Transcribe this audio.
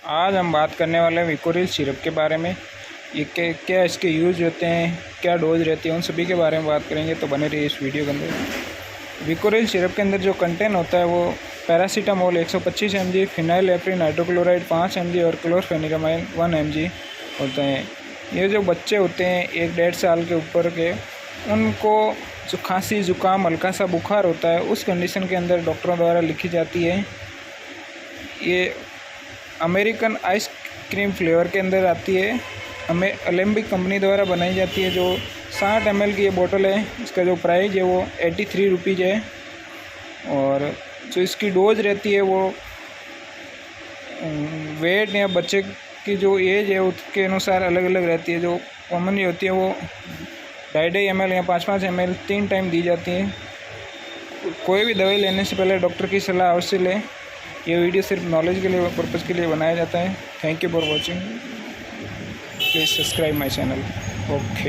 आज हम बात करने वाले हैं विकोरिल सिरप के बारे में। ये क्या इसके यूज़ होते हैं, क्या डोज रहती है, उन सभी के बारे में बात करेंगे, तो बने रहिए इस वीडियो के अंदर। विकोरिल सिरप के अंदर जो कंटेंट होता है वो paracetamol 125 mg, phenyl apron hydrochloride 5 mg और क्लोरफेनिरामाइन 1 mg होते हैं। ये जो बच्चे होते हैं 1-1.5 साल के ऊपर के, उनको जो खांसी जुकाम हल्का सा बुखार होता है, उस कंडीशन के अंदर डॉक्टरों द्वारा लिखी जाती है। ये अमेरिकन आइसक्रीम फ्लेवर के अंदर आती है, हमें अलेम्बिक कंपनी द्वारा बनाई जाती है। जो 60 ml की ये बोतल है, इसका जो प्राइस है वो 83 रुपीज़ है। और जो इसकी डोज रहती है वो वेट या बच्चे की जो एज है उसके अनुसार अलग अलग रहती है। जो कॉमनली होती है वो 2.5 ml या 5-5 ml 3 टाइम दी जाती है। कोई भी दवाई लेने से पहले डॉक्टर की सलाह अवश्य लें। ये वीडियो सिर्फ नॉलेज के लिए, पर्पज़ के लिए बनाया जाता है। Thank you for watching. Please subscribe my channel. Okay.